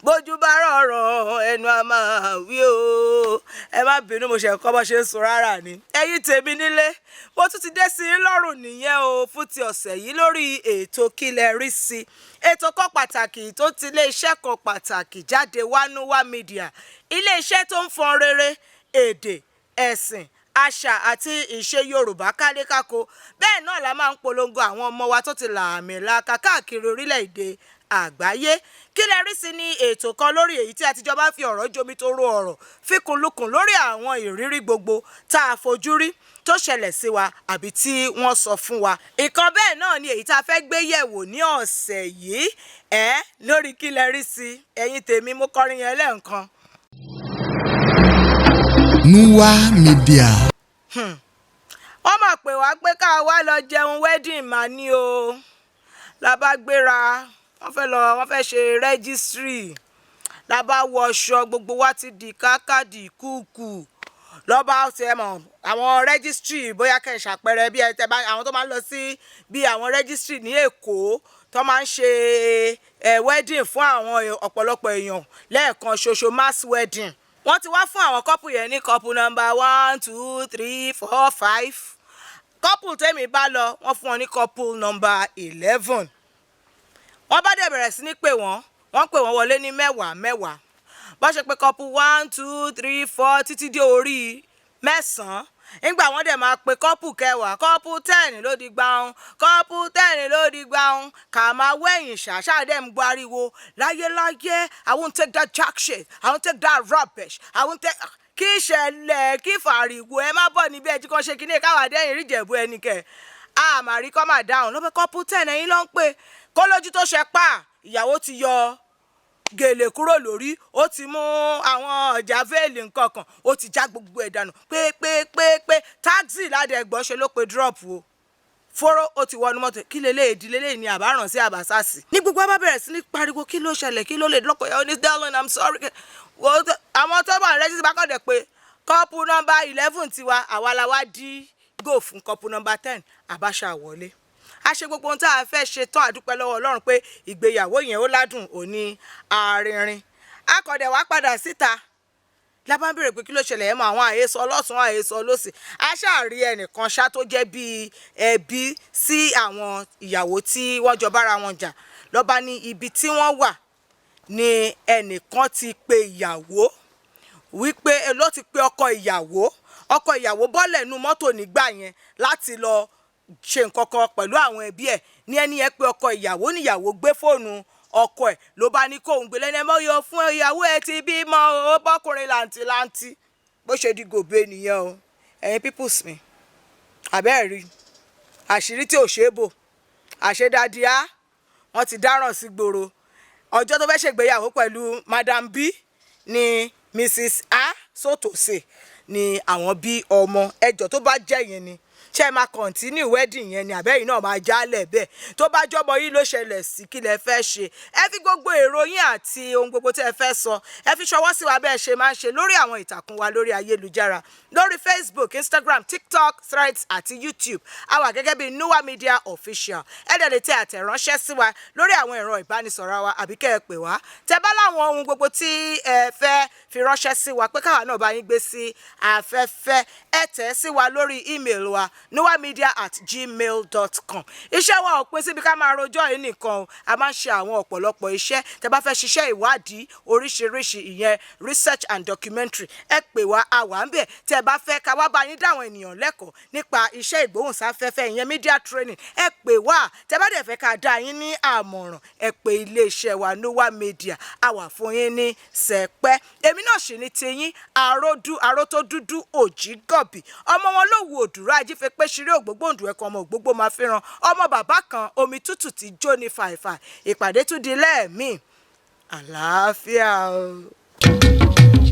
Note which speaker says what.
Speaker 1: bójú bá rọrùn ẹnu a máa wí o. Ẹ má bínú mo ṣe kọ́ bó ṣe ń sọ rárá ni. Ẹ̀yin tèmi nílé mo tún ti dé sí lọ́rùn nìyẹn o fún ti ọ̀sẹ̀ yìí lórí ètò kílẹ̀ rí sí. Ètò kan pàtàkì tó ti ilé iṣẹ́ kan pàtàkì jáde wánúwá mídíà, ilé iṣẹ́ tó ń fọn rere èdè, ẹ̀sìn, àṣà àti ìṣe Yorùbá kálékáko. Bẹ́ẹ̀ náà la máa ń polongo àwọn ọmọ wa tó ti lààmìlaka káàkiri orílẹ̀-èdè àgbáyé. Kílẹ̀ rí sí ní ètò kan lórí èyí tí àtijọ́ bá fi ọ̀rọ̀ jomi tó ró ọ̀rọ̀ fíkunlukùn lórí àwọn ìrírí gbogbo tá a fojú rí tó ṣẹlẹ̀ sí wa àbí tí wọ́n sọ fún wa. Ìkan bẹ́ẹ̀ náà ni èyí tá a fẹ́ gbé yẹ̀wò ní ọ̀sẹ̀ yìí lórí kílẹ̀ rí sí. Ẹ̀yin tèmi mo kọrin yẹn lẹ́ẹ̀kan.
Speaker 2: Nuwa Media.
Speaker 1: Wọ́n máa pè wá pé ká wá lọ jẹun wedding mà ní o. La bá gbéra wọ́n fẹ́ ṣe registry. La bá wọṣọ gbogbo wa ti di kákàdì kúkú. Lọ́ba ṣe mọ̀ àwọn registry bóyá kẹ́ ṣàpẹẹrẹ bí àwọn tó máa ń lọ sí bí àwọn registry ní Èkó tó máa ń ṣe wedding fún àwọn ọ̀pọ̀lọpọ̀ èèyàn lẹ́ẹ̀kan ṣoṣo mass wedding. Wọ́n ti wá fún àwọn couple yẹn ní couple number 1 2 3 4 5. Couple tèmi bá lọ wọ́n fún wọn ní couple number 11. Wọ́n bá dẹ̀ bẹ̀rẹ̀ sí ní pè wọ́n pè wọ́n wọlé ní mẹ́wàá. Bá ṣe pé couple 1 2 3 4 títí dé orí 9. Nígbà wọ́n dẹ̀ máa pe couple kẹwàá couple 10 ló di gbàùn couple 10 ló di gbàùn kà máa wẹ̀yìn ṣàṣà dẹ̀ ń gbariwo láyéláyé I won't take that jack shit I won't take that rubbish I won't take kí ìṣẹ̀lẹ̀ kí fàríwò ẹ má bọ̀ níbi ẹjí kan ṣe kí ní káwá dẹ́yìn rí jẹ̀bú ẹni kẹ̀ àmàrí kọ́ máa dáhùn ló pé couple 10 ẹ̀yin ló ń pè kó lójú tó ṣe pa ìyàwó ti yọ gèlè kúrò lórí ó ti mú àwọn ọjà veil nǹkan kan ó ti já gbogbo ẹ̀ dànù pé taxi ládẹ́gbọ́n ṣe ló pe drop o fọ́rọ́ ó ti wọnú mọ́tò kí lélẹ́yìí di lélẹ́yìí ni àbáràn sí àbásásì. Ní gbogbo bá bẹ̀rẹ̀ sí ní pariwo kí ló ṣẹlẹ̀ kí ló lè lọ́kọ̀ yẹn ó ní darling I'm sorry. Àwọn tó bá rẹ́jísì bá kọ̀dẹ̀ pé couple number 11 tiwa àwa la wá dí go fún couple number 10 àbáṣà wọlé. A ṣe gbogbo ohun tá a fẹ́ ṣe tán àdúpẹ́ lọ́wọ́ Ọlọ́run pé ìgbéyàwó yẹn ó ládùn òní arìnrìn. Akọ̀dẹ̀ wá padà síta la bá ń bèrè pé kí ló ṣẹlẹ̀ ẹ̀ mọ àwọn àhesọ ọlọ́sùn àhesọ ọlọ́sì. A ṣáà rí ẹnìkan ṣá tó jẹ́ bíi ẹbí sí àwọn ìyàwó tí wọ́n jọ bára wọn jà. Lọ́ba ní ibi tí wọ́n wà ni ẹnìkan ti pe ìyàwó wípé ló ti pe ọkọ ìyàwó bọ́lẹ̀ nú mọ́tò nígbà yẹn láti lọ ṣe nǹkan kan pẹ̀lú àwọn ẹbí ẹ̀ ní ẹni yẹn pé ọkọ ìyàwó níyàwó gbé fóònù ọkọ ẹ̀ ló bá ní kóun gbé lẹ́nu ẹmọ́ yọ fún ìyàwó ẹ̀ ti bímọ ó bọ́kùnrin làǹtìlanti bó ṣe di gòbé nìyẹn o. Ẹ̀yin peoples mi àbẹ́ẹ̀ rí àṣírí tí ò ṣe é bò àṣedádìá wọ́n ti dáràn sí gbòòrò. Ọjọ́ tó fẹ́ ṣègbéyàwó pẹ̀lú Madam B ni Mrs. A Sotose ni àwọn bí ọmọ ẹjọ́ tó bá jẹ́ yẹn ni ṣe máa continue wedding yẹn ni àbẹ́yìn náà máa jálẹ̀ bẹ́ẹ̀ tó bá jọmọ yìí ló ṣẹlẹ̀ sí kí lẹ fẹ́ ṣe. Ẹ fi gbogbo èrò yín àti ohun gbogbo tí ẹ fẹ́ sọ ẹ fi ṣọwọ́ sí wa bẹ́ẹ̀ ṣe máa ń ṣe lórí àwọn ìtàkùn wa lórí ayélujára lórí Facebook, Instagram, TikTok, Threads àti YouTube. A wà gẹ́gẹ́ bí Nuwa Media Official. Ẹ dẹ̀ lè tẹ àtẹ̀ránṣẹ́ sí wa lórí àwọn ẹ̀rọ ìbánisọ̀rọ̀ wa àbí kẹ́ ẹ pè wá. Tẹ bá láwọn ohun gbogbo tí ẹ fẹ́ fi ránṣẹ́ sí wa pé káwa náà bá yín gbé sí afẹ́fẹ́ ẹ tẹ̀ sí wa lórí email wa nuwamedia@gmail.com. Iṣẹ́ wa ò pín síbi ká máa rojọ́ yìí nìkan o. A máa ń ṣe àwọn ọ̀pọ̀lọpọ̀ iṣẹ́. Tẹ bá fẹ́ ṣiṣẹ́ ìwádìí oríṣiríṣi ìyẹn research and documentary ẹ pè wá àwa ń bẹ̀. Tẹ bá fẹ́ ká wá bá yín dáwọn ènìyàn lẹ́kọ̀ọ́ nípa iṣẹ́ ìgbóhùnsáfẹ́fẹ́ ìyẹn media training ẹ pè wá. Tẹ bá dẹ̀ fẹ́ ká dá yín ní àmọ̀ràn ẹ pè iléeṣẹ́ wa Nuwa Media a wà fún yín ní sẹpẹ́. Èmi náà sì ní tiyín àrótó dúdú òjìgọ̀bì ọmọ wọn ló wu òdùrọ̀ ajífẹ́ pé ṣeré ògbógbòǹdù ẹ̀kọ́ ọmọ ògbógbò máa fẹ́ràn ọmọ bàbá kan omi tútù ti jó ní fàìfà ìpàdé tún di lẹ́ẹ̀mí àlàáfíà o.